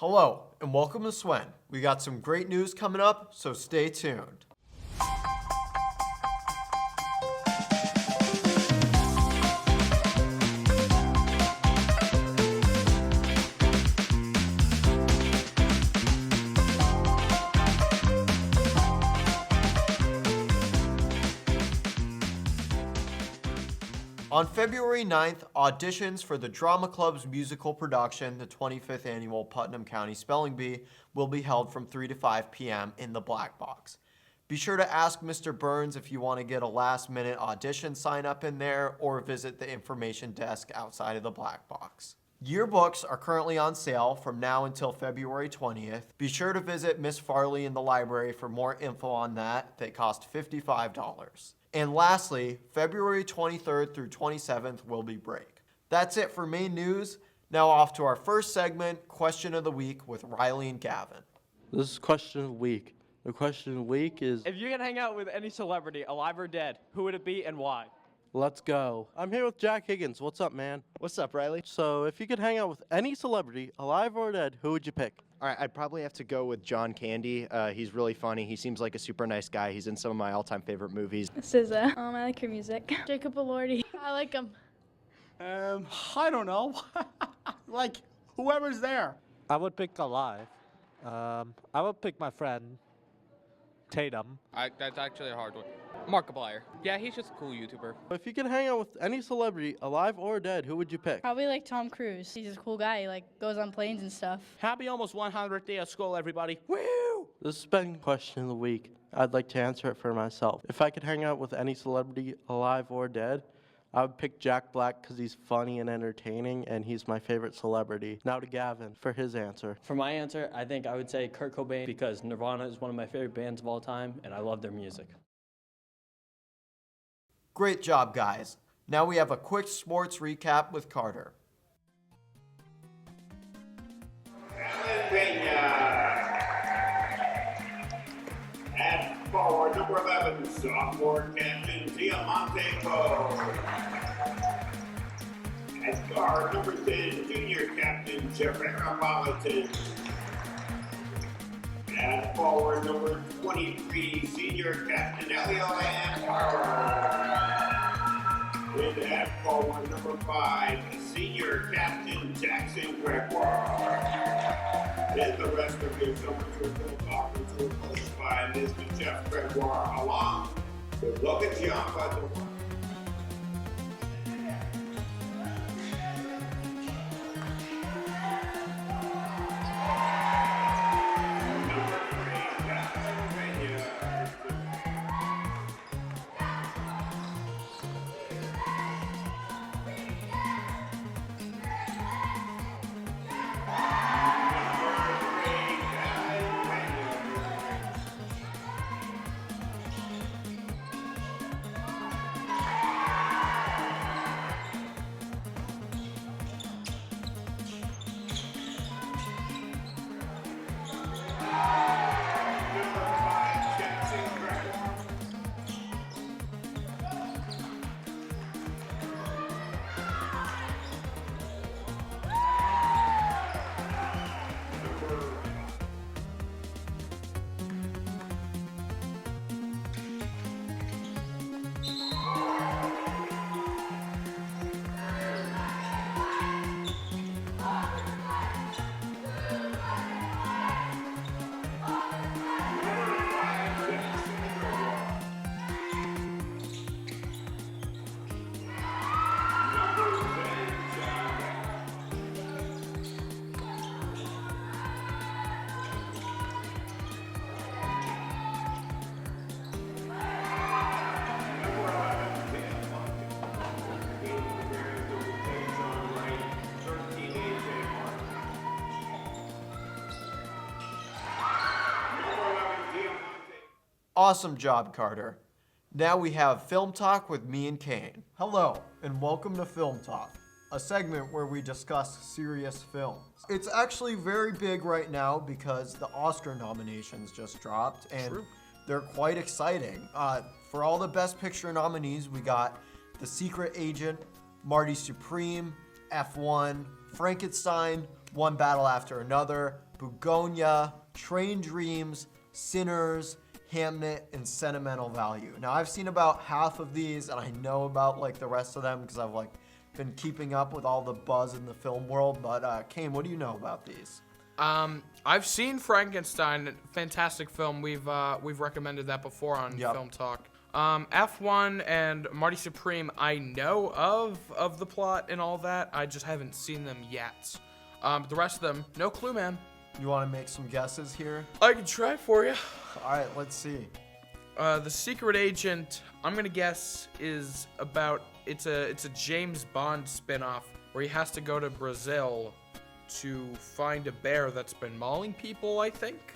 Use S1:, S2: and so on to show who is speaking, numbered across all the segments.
S1: Hello, and welcome to SWEN. We got some great news coming up, so stay tuned. On February 9th, auditions for the Drama Club's musical production, the 25th Annual Putnam County Spelling Bee, will be held from 3 to 5 p.m. in the Black Box. Be sure to ask Mr. Burns if you want to get a last-minute audition sign-up in there or visit the information desk outside of the Black Box. Yearbooks are currently on sale from now until February 20th. Be sure to visit Miss Farley in the library for more info on that. They cost $55. And lastly, February 23rd through 27th will be break. That's it for main news. Now off to our first segment, Question of the Week with Riley and Gavin.
S2: This is Question of the Week. The question of the week is,
S3: if you could hang out with any celebrity, alive or dead, who would it be and why?
S2: let's go. I'm here with Jack Higgins. What's up, man?
S4: What's up, Riley?
S2: So if you could hang out with any celebrity, alive or dead, who would you pick?
S4: All right, I'd probably have to go with John Candy. He's really funny. He seems like a super nice guy. He's in some of my all-time favorite movies.
S5: SZA. I like her music. Jacob Elordi. I like him.
S6: I don't know. Like, whoever's there.
S7: I would pick alive. I would pick my friend Tatum.
S3: That's actually a hard one. Markiplier. Yeah, he's just a cool YouTuber.
S2: If you could hang out with any celebrity, alive or dead, who would you pick?
S5: Probably like Tom Cruise. He's a cool guy. He like goes on planes and stuff.
S6: Happy almost 100th day of school, everybody. Woo!
S2: This has been Question of the Week. I'd like to answer it for myself. If I could hang out with any celebrity, alive or dead, I would pick Jack Black because he's funny and entertaining, and he's my favorite celebrity. Now to Gavin for his answer.
S8: For my answer, I think I would say Kurt Cobain because Nirvana is one of my favorite bands of all time, and I love their music.
S1: Great job, guys. Now we have a quick sports recap with Carter.
S9: At forward, number 11, sophomore captain Diamante Poe. At guard, number 10, junior captain Jeffrey Politan. At forward, number 23, senior captain Elio Power. And at forward, number 5, senior captain Jackson Gregoire. And the rest of your summer football conference were coached by Mr. Jeff Gregoire, along with Logan Giampa.
S1: Awesome job, Carter. Now we have Film Talk with me and Kane. Hello, and welcome to Film Talk, a segment where we discuss serious films. It's actually very big right now because the Oscar nominations just dropped, and they're quite exciting. For all the Best Picture nominees, we got The Secret Agent, Marty Supreme, F1, Frankenstein, One Battle After Another, Bugonia, Train Dreams, Sinners, Hamnet, and Sentimental Value. Now, I've seen about half of these, and I know about like the rest of them because I've like been keeping up with all the buzz in the film world. But Kane, what do you know about these?
S3: I've seen Frankenstein, fantastic film. We've recommended that before on Film Talk. F1 and Marty Supreme, I know of the plot and all that. I just haven't seen them yet. The rest of them, no clue, man.
S1: You want to make some guesses here?
S3: I can try for you.
S1: All right, let's see.
S3: The Secret Agent, I'm gonna guess, is about it's a James Bond spinoff where he has to go to Brazil to find a bear that's been mauling people, I think.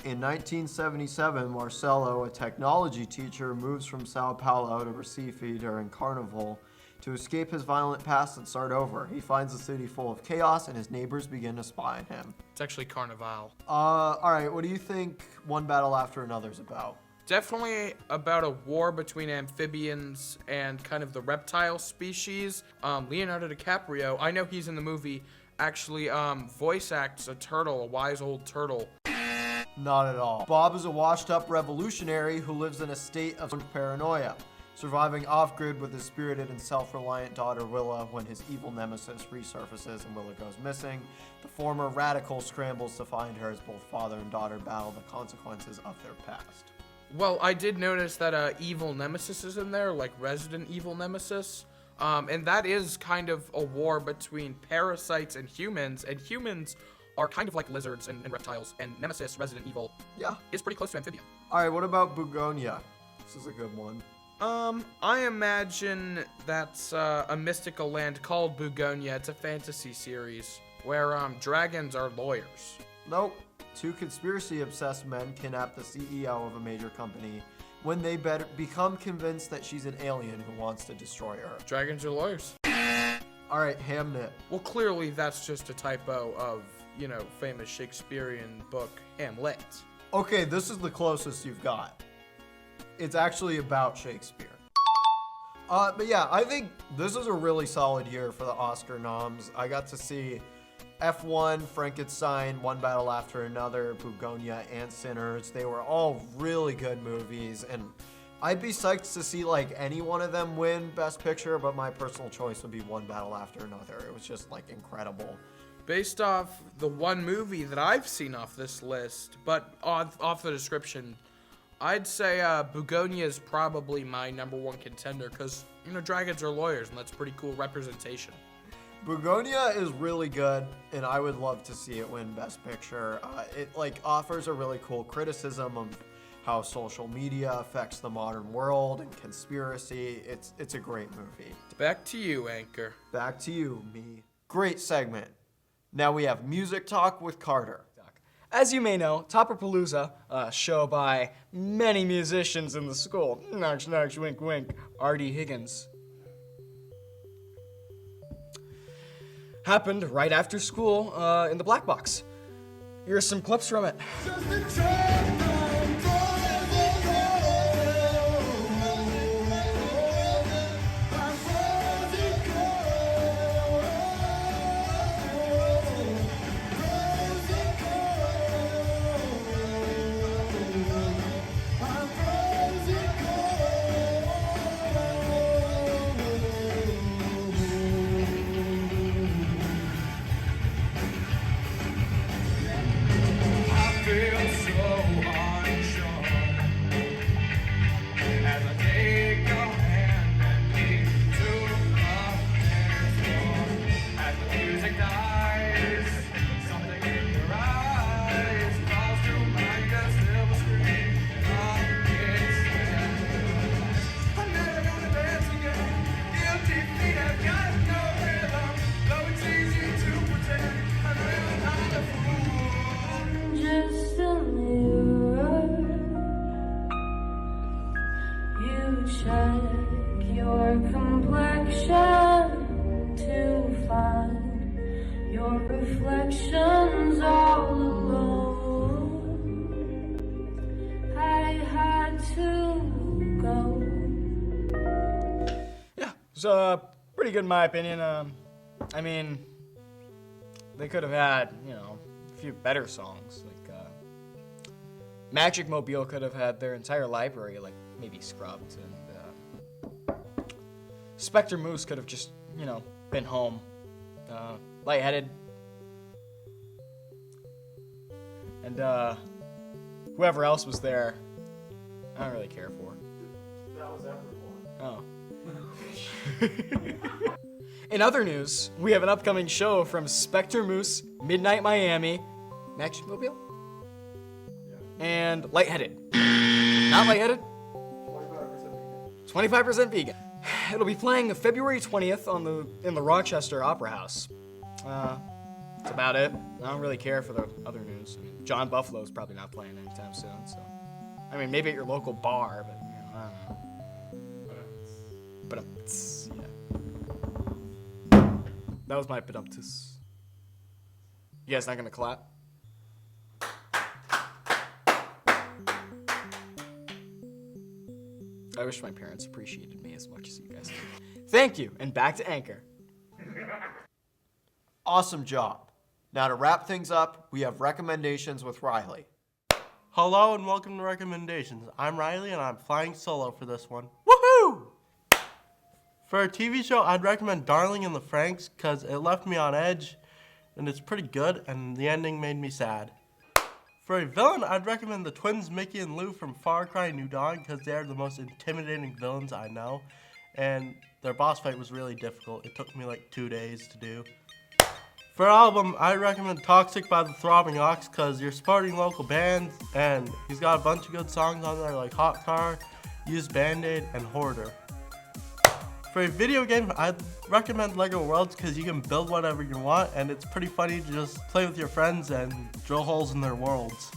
S1: In 1977, Marcelo, a technology teacher, moves from Sao Paulo to Recife during Carnival to escape his violent past and start over. He finds the city full of chaos and his neighbors begin to spy on him.
S3: It's actually Carnival.
S1: All right, what do you think One Battle After Another is about?
S3: Definitely about a war between amphibians and kind of the reptile species. Leonardo DiCaprio, I know he's in the movie, actually voice acts a turtle, a wise old turtle.
S1: Not at all. Bob is a washed-up revolutionary who lives in a state of paranoia, surviving off-grid with his spirited and self-reliant daughter Willa when his evil nemesis resurfaces and Willa goes missing. The former radical scrambles to find her as both father and daughter battle the consequences of their past.
S3: Well, I did notice that evil nemesis is in there, like Resident Evil Nemesis. And that is kind of a war between parasites and humans are kind of like lizards and reptiles, and Nemesis, Resident Evil, is pretty close to amphibian.
S1: All right, what about Bugonia? This is a good one.
S3: I imagine that's a mystical land called Bugonia. It's a fantasy series where dragons are lawyers.
S1: Nope. Two conspiracy-obsessed men kidnap the CEO of a major company when they become convinced that she's an alien who wants to destroy Earth.
S3: Dragons are lawyers.
S1: All right, Hamnet.
S3: Well, clearly that's just a typo of, famous Shakespearean book Hamlet.
S1: Okay, this is the closest you've got. It's actually about Shakespeare. But yeah, I think this is a really solid year for the Oscar noms. I got to see F1, Frankenstein, One Battle After Another, Bugonia, and Sinners. They were all really good movies, and I'd be psyched to see like any one of them win Best Picture, but my personal choice would be One Battle After Another. It was just like incredible.
S3: Based off the one movie that I've seen off this list, but off the description, I'd say Bugonia is probably my number one contender because, dragons are lawyers, and that's pretty cool representation.
S1: Bugonia is really good, and I would love to see it win Best Picture. It offers a really cool criticism of how social media affects the modern world and conspiracy. It's a great movie.
S3: Back to you, Anchor.
S1: Back to you, me. Great segment. Now we have Music Talk with Carter.
S10: As you may know, Topperpalooza, a show by many musicians in the school, nudge, nudge, wink, wink, Artie Higgins, happened right after school in the Black Box. Here's some clips from it.
S11: Reflections all alone. I had to go.
S10: Yeah, it's pretty good in my opinion. I mean, they could have had, you know, a few better songs. Like, Magic Mobile could have had their entire library, like, maybe scrubbed. And Spectre Moose could have just, you know, been home. Lightheaded. And, whoever else was there, I don't really care for.
S2: That was everyone.
S10: Oh. In other news, we have an upcoming show from Spectre Moose, Midnight Miami, Magic Mobile, and Lightheaded. Not Lightheaded. 25% vegan. It'll be playing February 20th in the Rochester Opera House. That's about it. I don't really care for the other news. I mean, John Buffalo's probably not playing anytime soon, so. I mean, maybe at your local bar, but, you know, I don't know. But, yeah. That was my peduptus. You guys not gonna clap? I wish my parents appreciated me as much as you guys do. Thank you, and back to Anchor.
S1: Awesome job. Now to wrap things up, we have recommendations with Riley.
S2: Hello and welcome to Recommendations. I'm Riley and I'm flying solo for this one. Woohoo! For a TV show, I'd recommend Darling in the Franxx because it left me on edge and it's pretty good and the ending made me sad. For a villain, I'd recommend the twins Mickey and Lou from Far Cry New Dawn because they are the most intimidating villains I know and their boss fight was really difficult. It took me like 2 days to do. For album, I recommend Toxic by the Throbbing Ox because you're supporting local bands and he's got a bunch of good songs on there like Hot Car, Used Band-Aid, and Hoarder. For a video game, I'd recommend Lego Worlds because you can build whatever you want and it's pretty funny to just play with your friends and drill holes in their worlds.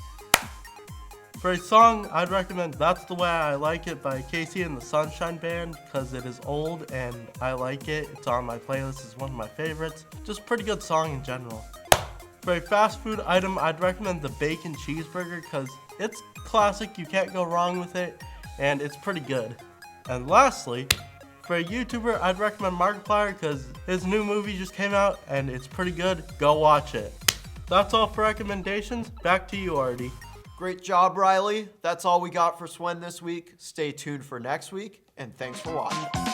S2: For a song, I'd recommend That's the Way I Like It by Casey and the Sunshine Band because it is old and I like it. It's on my playlist, it's one of my favorites. Just a pretty good song in general. For a fast food item, I'd recommend the Bacon Cheeseburger because it's classic, you can't go wrong with it, and it's pretty good. And lastly, for a YouTuber, I'd recommend Markiplier because his new movie just came out and it's pretty good. Go watch it. That's all for recommendations. Back to you, Artie.
S1: Great job, Riley. That's all we got for SWEN this week. Stay tuned for next week, and thanks for watching.